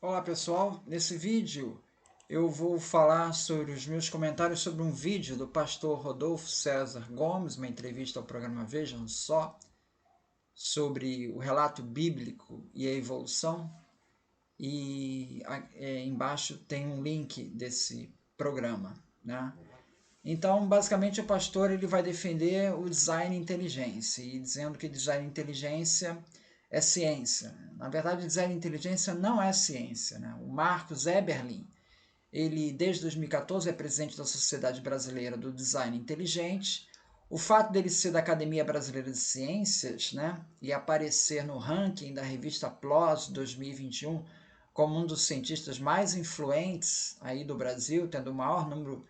Olá pessoal, nesse vídeo eu vou falar sobre os meus comentários sobre um vídeo do pastor Rodolfo César Gomes, uma entrevista ao programa Vejam Só, sobre o relato bíblico e a evolução, e embaixo tem um link desse programa, né? Então, basicamente, o pastor ele vai defender o design inteligência, e dizendo que design inteligência é ciência. Na verdade, design inteligência não é ciência, né? O Marcos Eberlin, ele desde 2014 é presidente da Sociedade Brasileira do Design Inteligente. O fato dele ser da Academia Brasileira de Ciências, né, e aparecer no ranking da revista PLOS 2021 como um dos cientistas mais influentes aí do Brasil, tendo o maior número,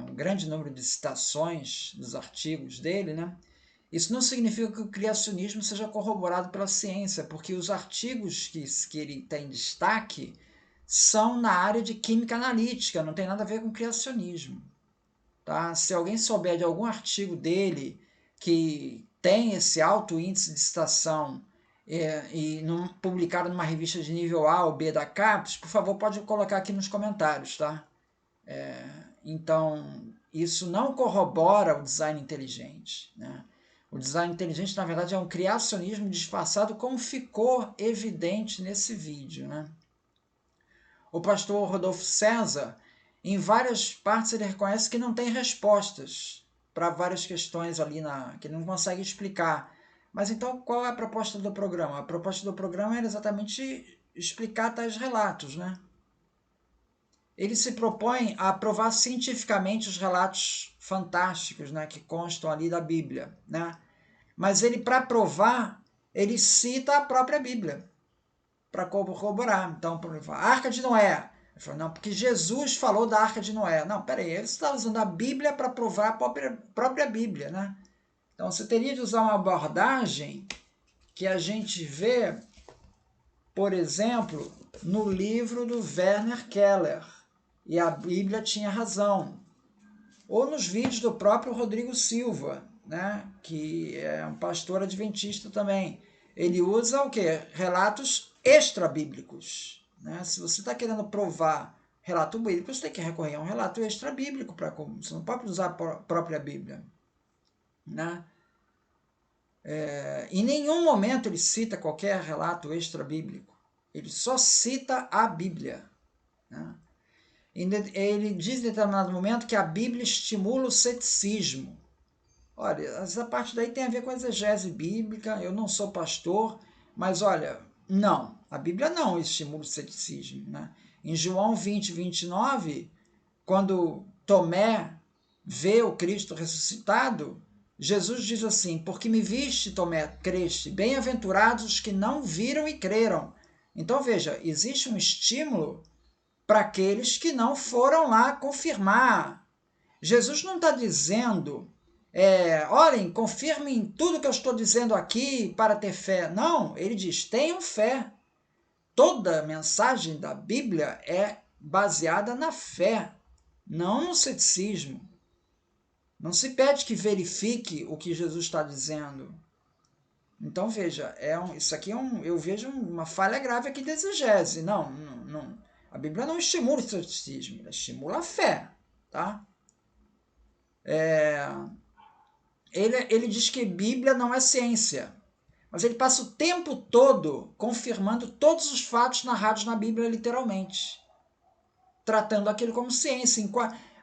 um grande número de citações dos artigos dele, né? Isso não significa que o criacionismo seja corroborado pela ciência, porque os artigos que ele tem destaque são na área de química analítica, não tem nada a ver com criacionismo. Tá? Se alguém souber de algum artigo dele que tem esse alto índice de citação publicado numa revista de nível A ou B da CAPES, por favor, pode colocar aqui nos comentários. Tá? Então, isso não corrobora o design inteligente. Né? O design inteligente, na verdade, é um criacionismo disfarçado, como ficou evidente nesse vídeo. Né? O pastor Rodolfo César, em várias partes, ele reconhece que não tem respostas para várias questões ali que ele não consegue explicar. Mas então, qual é a proposta do programa? A proposta do programa era exatamente explicar tais relatos, né? Ele se propõe a provar cientificamente os relatos fantásticos, né, que constam ali da Bíblia, né? Mas ele, para provar, ele cita a própria Bíblia para corroborar. Então, por exemplo, a Arca de Noé. Ele falou, não, porque Jesus falou da Arca de Noé. Não, peraí, ele está usando a Bíblia para provar a própria Bíblia, né? Então, você teria de usar uma abordagem que a gente vê, por exemplo, no livro do Werner Keller, e a Bíblia tinha razão. Ou nos vídeos do próprio Rodrigo Silva, né, que é um pastor adventista também. Ele usa o quê? Relatos extra-bíblicos. Né? Se você está querendo provar relato bíblico, você tem que recorrer a um relato extra-bíblico para como. Você não pode usar a própria Bíblia. Né? Em nenhum momento ele cita qualquer relato extra-bíblico. Ele só cita a Bíblia. Né? Ele diz em determinado momento que a Bíblia estimula o ceticismo. Olha, essa parte daí tem a ver com a exegese bíblica, eu não sou pastor, mas olha, não, a Bíblia não estimula o ceticismo. Né? Em João 20, 29, quando Tomé vê o Cristo ressuscitado, Jesus diz assim, porque me viste, Tomé, creste, bem-aventurados os que não viram e creram. Então veja, existe um estímulo para aqueles que não foram lá confirmar. Jesus não está dizendo, olhem, confirmem tudo que eu estou dizendo aqui para ter fé. Não, ele diz, tenham fé. Toda a mensagem da Bíblia é baseada na fé, não no ceticismo. Não se pede que verifique o que Jesus está dizendo. Então, veja, isso aqui eu vejo uma falha grave aqui de exegese. Não, a Bíblia não estimula o ceticismo, ela estimula a fé. Tá? Ele diz que Bíblia não é ciência, mas ele passa o tempo todo confirmando todos os fatos narrados na Bíblia literalmente, tratando aquilo como ciência.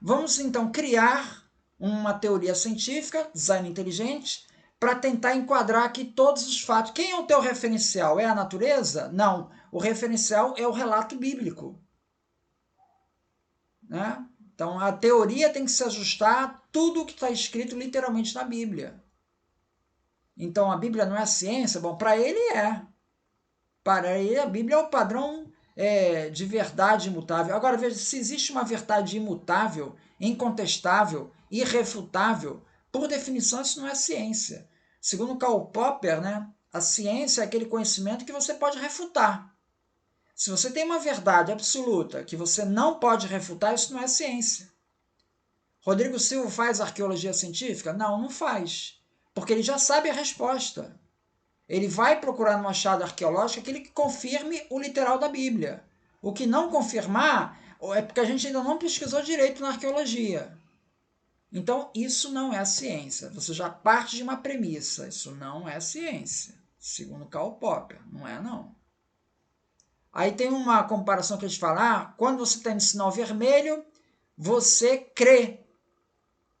Vamos então criar uma teoria científica, design inteligente, para tentar enquadrar aqui todos os fatos. Quem é o teu referencial? É a natureza? Não. O referencial é o relato bíblico. Né? Então a teoria tem que se ajustar a tudo o que está escrito literalmente na Bíblia. Então a Bíblia não é ciência? Bom, para ele é. Para ele a Bíblia é o padrão de verdade imutável. Agora veja, se existe uma verdade imutável, incontestável, irrefutável, por definição isso não é ciência. Segundo Karl Popper, né, a ciência é aquele conhecimento que você pode refutar. Se você tem uma verdade absoluta que você não pode refutar, isso não é ciência. Rodrigo Silva faz arqueologia científica? Não, não faz. Porque ele já sabe a resposta. Ele vai procurar no achado arqueológico aquele que confirme o literal da Bíblia. O que não confirmar é porque a gente ainda não pesquisou direito na arqueologia. Então, isso não é ciência. Você já parte de uma premissa. Isso não é ciência. Segundo Karl Popper. Não é, não. Aí tem uma comparação que eu te falar. Quando você tem no sinal vermelho, você crê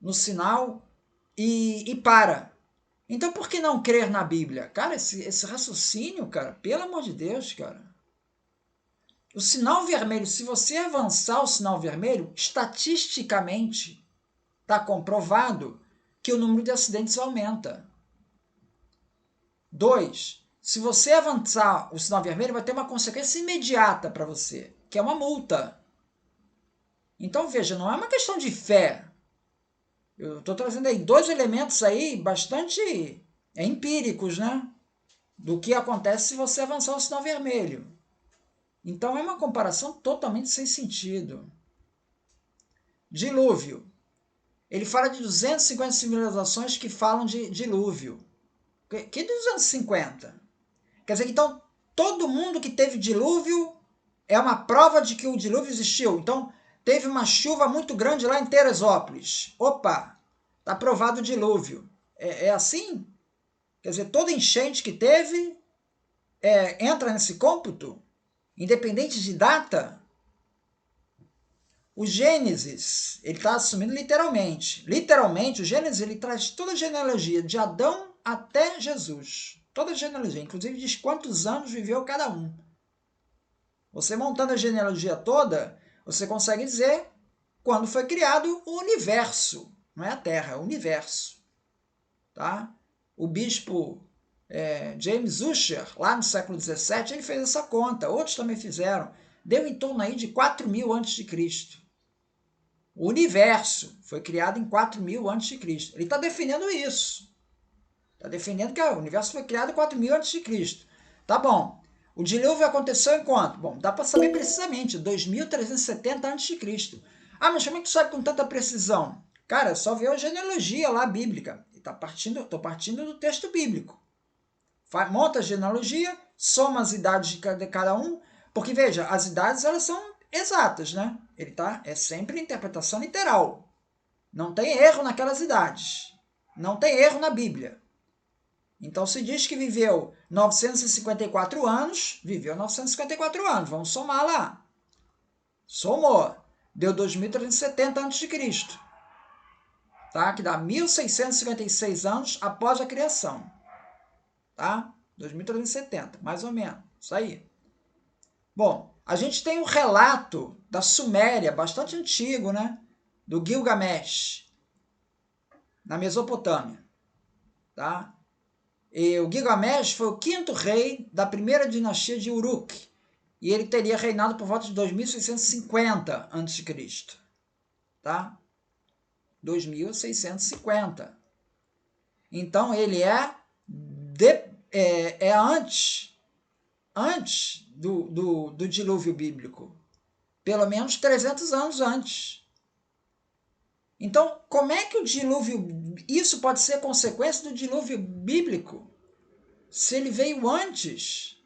no sinal e para. Então, por que não crer na Bíblia? Cara, esse raciocínio, cara, pelo amor de Deus, cara. O sinal vermelho, se você avançar o sinal vermelho, estatisticamente, está comprovado que o número de acidentes aumenta. 2. Se você avançar o sinal vermelho, vai ter uma consequência imediata para você, que é uma multa. Então, veja, não é uma questão de fé. Eu estou trazendo aí 2 elementos aí bastante empíricos, né? Do que acontece se você avançar o sinal vermelho. Então, é uma comparação totalmente sem sentido. Dilúvio. Ele fala de 250 civilizações que falam de dilúvio. Que 250? Quer dizer que então todo mundo que teve dilúvio é uma prova de que o dilúvio existiu. Então teve uma chuva muito grande lá em Teresópolis. Opa, está provado o dilúvio. É assim? Quer dizer, toda enchente que teve entra nesse cômputo? Independente de data? O Gênesis, ele está assumindo literalmente. Literalmente, o Gênesis ele traz toda a genealogia de Adão até Jesus. Toda a genealogia, inclusive diz quantos anos viveu cada um. Você montando a genealogia toda, você consegue dizer quando foi criado o universo. Não é a Terra, é o universo. Tá? O bispo James Ussher, lá no século XVII, ele fez essa conta. Outros também fizeram. Deu em torno aí de 4.000 a.C. O universo foi criado em 4.000 a.C. Ele está defendendo isso. Está defendendo que o universo foi criado em 4.000 a.C. Tá bom. O dilúvio aconteceu em quanto? Bom, dá para saber precisamente, 2.370 a.C. Ah, mas como é que tu sabe com tanta precisão? Cara, é só ver a genealogia lá bíblica. Estou partindo do texto bíblico. Monta a genealogia, soma as idades de cada um, porque veja, as idades elas são exatas, né? É sempre interpretação literal. Não tem erro naquelas idades. Não tem erro na Bíblia. Então se diz que viveu 954 anos, viveu 954 anos. Vamos somar lá. Somou. Deu 2.370 a.C. Tá? Que dá 1.656 anos após a criação. Tá? 2.370, mais ou menos. Isso aí. Bom, a gente tem um relato da Suméria, bastante antigo, né? Do Gilgamesh, na Mesopotâmia. Tá? E o Gilgamesh foi o 5º rei da primeira dinastia de Uruk. E ele teria reinado por volta de 2650 a.C. Tá? 2650. Então ele é antes do dilúvio bíblico. Pelo menos 300 anos antes. Então, como é que o dilúvio... Isso pode ser consequência do dilúvio bíblico? Se ele veio antes...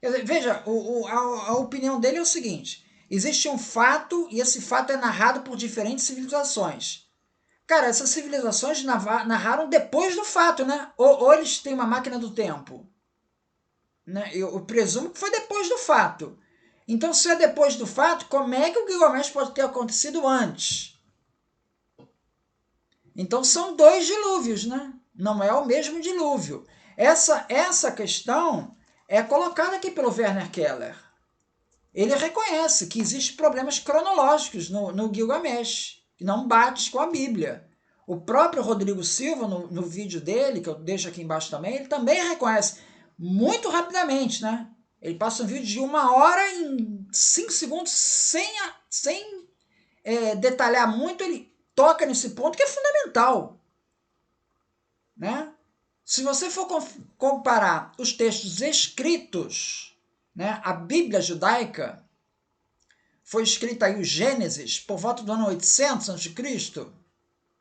Quer dizer, veja, a opinião dele é o seguinte. Existe um fato e esse fato é narrado por diferentes civilizações. Cara, essas civilizações narraram depois do fato, né? Ou eles têm uma máquina do tempo. Né? Eu presumo que foi depois do fato. Então, se é depois do fato, como é que o Gilgamesh pode ter acontecido antes? Então, são 2 dilúvios, né? Não é o mesmo dilúvio. Essa questão é colocada aqui pelo Werner Keller. Ele reconhece que existem problemas cronológicos no Gilgamesh, que não bate com a Bíblia. O próprio Rodrigo Silva, no vídeo dele, que eu deixo aqui embaixo também, ele também reconhece muito rapidamente, né? Ele passa um vídeo de 1 hora em 5 segundos, sem detalhar muito, ele toca nesse ponto que é fundamental. Né? Se você for comparar os textos escritos, né, a Bíblia judaica foi escrita aí o Gênesis por volta do ano 800 a.C.,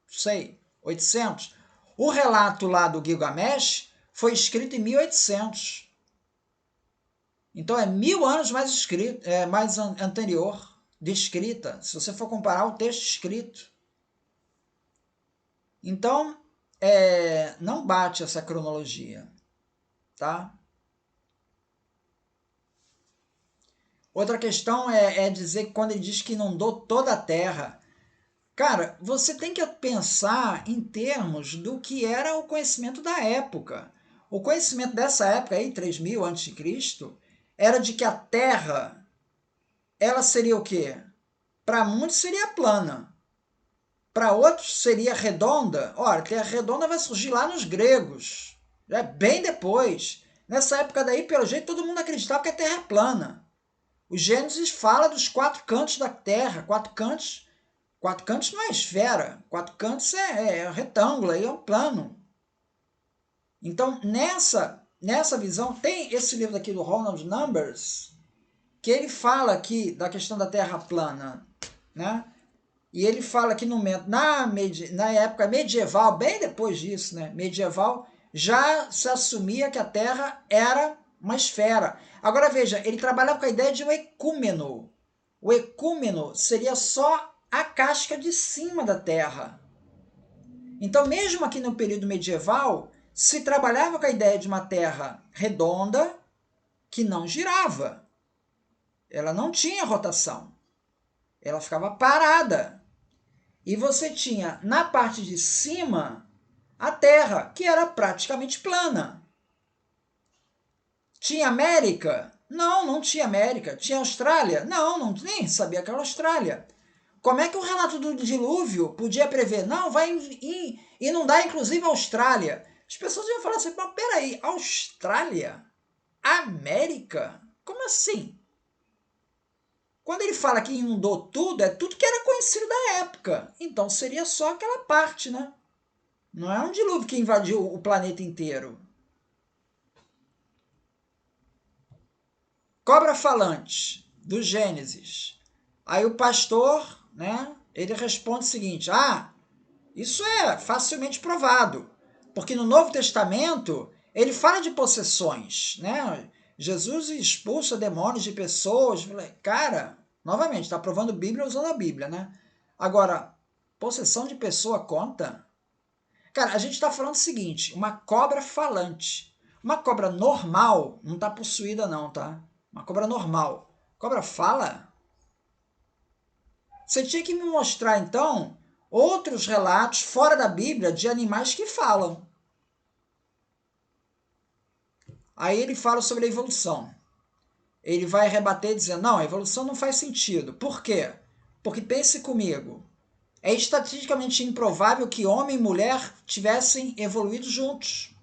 sei, 800. O relato lá do Gilgamesh foi escrito em 1800. Então é 1000 anos mais escrito, mais anterior de escrita, se você for comparar o texto escrito. Então, não bate essa cronologia, tá? Outra questão é dizer que quando ele diz que inundou toda a terra, cara, você tem que pensar em termos do que era o conhecimento da época. O conhecimento dessa época aí, 3000 a.C., era de que a terra, ela seria o quê? Para muitos seria plana. Para outros seria redonda. Ora, a terra redonda vai surgir lá nos gregos. Bem depois. Nessa época daí, pelo jeito, todo mundo acreditava que a terra é plana. O Gênesis fala dos 4 cantos da terra. 4 cantos. 4 cantos não é esfera. 4 cantos é retângulo, aí é um plano. Então, nessa visão, tem esse livro aqui do Ronald Numbers, que ele fala aqui da questão da terra plana, né? E ele fala que na época medieval, bem depois disso, né, medieval, já se assumia que a Terra era uma esfera. Agora veja, ele trabalhava com a ideia de um ecúmeno. O ecúmeno seria só a casca de cima da Terra. Então, mesmo aqui no período medieval, se trabalhava com a ideia de uma Terra redonda que não girava. Ela não tinha rotação. Ela ficava parada. E você tinha na parte de cima a Terra, que era praticamente plana. Tinha América? Não, não tinha América. Tinha Austrália? Não, nem sabia que era Austrália. Como é que o relato do dilúvio podia prever? Não, vai inundar inclusive a Austrália. As pessoas iam falar assim, mas peraí, Austrália? América? Como assim? Quando ele fala que inundou tudo, é tudo que era conhecido da época. Então seria só aquela parte, né? Não é um dilúvio que invadiu o planeta inteiro. Cobra falante, do Gênesis. Aí o pastor, né, ele responde o seguinte: isso é facilmente provado, porque no Novo Testamento ele fala de possessões, né? Jesus expulsa demônios de pessoas. Cara, novamente, está provando Bíblia usando a Bíblia, né? Agora, possessão de pessoa conta? Cara, a gente está falando o seguinte, uma cobra falante. Uma cobra normal não está possuída não, tá? Uma cobra normal. Cobra fala? Você tinha que me mostrar, então, outros relatos fora da Bíblia de animais que falam. Aí ele fala sobre a evolução. Ele vai rebater dizendo, não, a evolução não faz sentido. Por quê? Porque pense comigo, é estatisticamente improvável que homem e mulher tivessem evoluído juntos,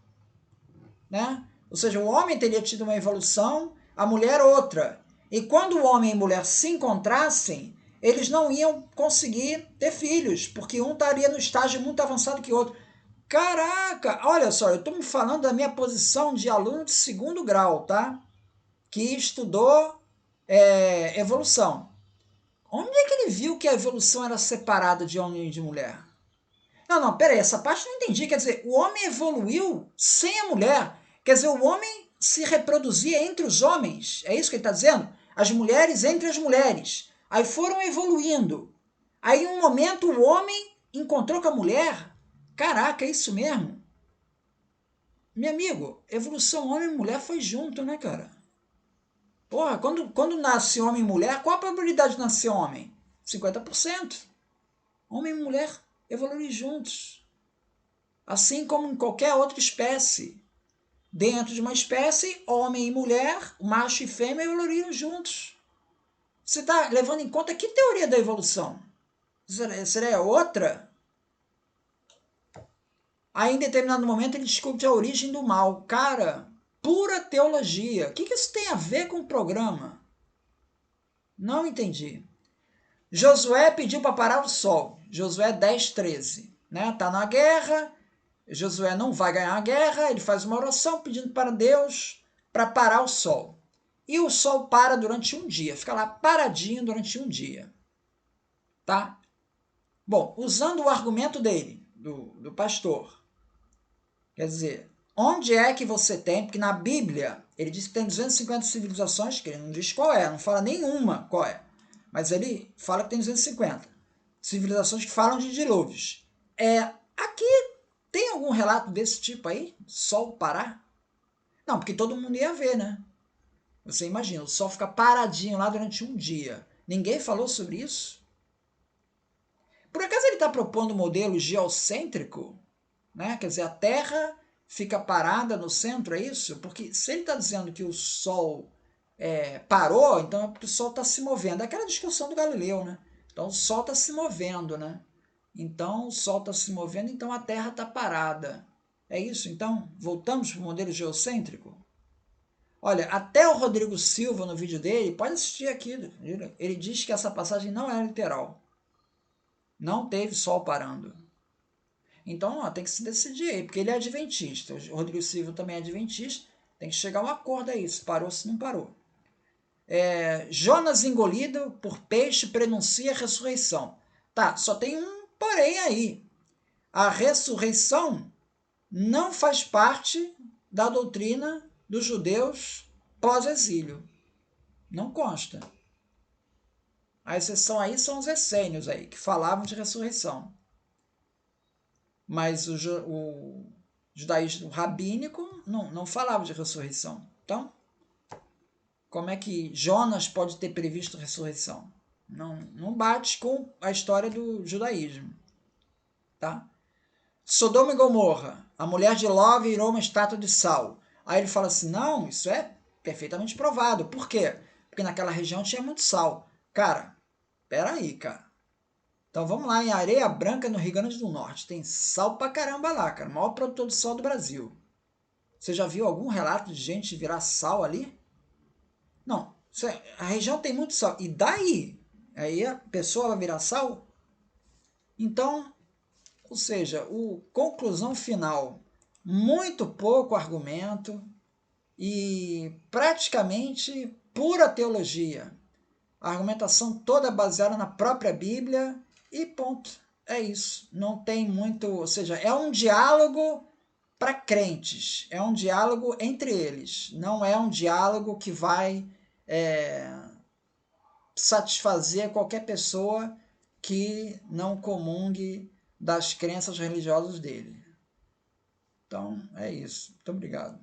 né? Ou seja, o homem teria tido uma evolução, a mulher outra. E quando o homem e a mulher se encontrassem, eles não iam conseguir ter filhos, porque um estaria no estágio muito avançado que o outro. Caraca, olha só, eu estou me falando da minha posição de aluno de 2º grau, tá? Que estudou evolução. Onde é que ele viu que a evolução era separada de homem e de mulher? Não, peraí, essa parte eu não entendi. Quer dizer, o homem evoluiu sem a mulher. Quer dizer, o homem se reproduzia entre os homens. É isso que ele está dizendo? As mulheres entre as mulheres. Aí foram evoluindo. Aí, em um momento, o homem encontrou com a mulher. Caraca, é isso mesmo? Meu amigo, evolução homem e mulher foi junto, né, cara? Porra, quando nasce homem e mulher, qual a probabilidade de nascer homem? 50%. Homem e mulher evoluem juntos. Assim como em qualquer outra espécie. Dentro de uma espécie, homem e mulher, macho e fêmea, evoluíram juntos. Você está levando em conta que teoria da evolução? Seria outra? Aí, em determinado momento, ele discute a origem do mal. Cara, pura teologia. O que isso tem a ver com o programa? Não entendi. Josué pediu para parar o sol. Josué 10:13. Né? Tá na guerra. Josué não vai ganhar a guerra. Ele faz uma oração pedindo para Deus para parar o sol. E o sol para durante um dia. Fica lá paradinho durante um dia. Tá? Bom, usando o argumento dele, do pastor. Quer dizer, onde é que você tem? Porque na Bíblia Ele diz que tem 250 civilizações, que ele não diz qual é, não fala nenhuma qual é. Mas ele fala que tem 250 civilizações que falam de dilúvios. Aqui tem algum relato desse tipo aí? Sol parar? Não, porque todo mundo ia ver, né? Você imagina, o Sol fica paradinho lá durante um dia. Ninguém falou sobre isso? Por acaso ele está propondo um modelo geocêntrico? Né? Quer dizer, a Terra fica parada no centro, é isso? Porque se ele está dizendo que o Sol parou, então é porque o Sol está se movendo. É aquela discussão do Galileu, né? Então o Sol está se movendo, né? Então o Sol está se movendo, então a Terra está parada. É isso? Então, voltamos para o modelo geocêntrico? Olha, até o Rodrigo Silva, no vídeo dele, pode assistir aqui, ele diz que essa passagem não é literal. Não teve Sol parando. Então, ó, tem que se decidir aí, porque ele é adventista. O Rodrigo Silva também é adventista. Tem que chegar a um acordo aí, se parou, se não parou. Jonas engolido por peixe prenuncia a ressurreição. Tá, só tem um porém aí. A ressurreição não faz parte da doutrina dos judeus pós-exílio. Não consta. A exceção aí são os essênios aí, que falavam de ressurreição. Mas o judaísmo rabínico não falava de ressurreição. Então, como é que Jonas pode ter previsto ressurreição? Não bate com a história do judaísmo. Tá? Sodoma e Gomorra. A mulher de Ló virou uma estátua de sal. Aí ele fala assim, não, isso é perfeitamente provado. Por quê? Porque naquela região tinha muito sal. Cara, peraí, cara. Então vamos lá, em Areia Branca, no Rio Grande do Norte. Tem sal pra caramba lá, cara. O maior produtor de sal do Brasil. Você já viu algum relato de gente virar sal ali? Não. A região tem muito sal. E daí? Aí a pessoa vai virar sal? Então, ou seja, conclusão final. Muito pouco argumento e praticamente pura teologia. A argumentação toda baseada na própria Bíblia e ponto. É isso. Não tem muito. Ou seja, é um diálogo para crentes. É um diálogo entre eles. Não é um diálogo que vai satisfazer qualquer pessoa que não comungue das crenças religiosas dele. Então, é isso. Muito obrigado.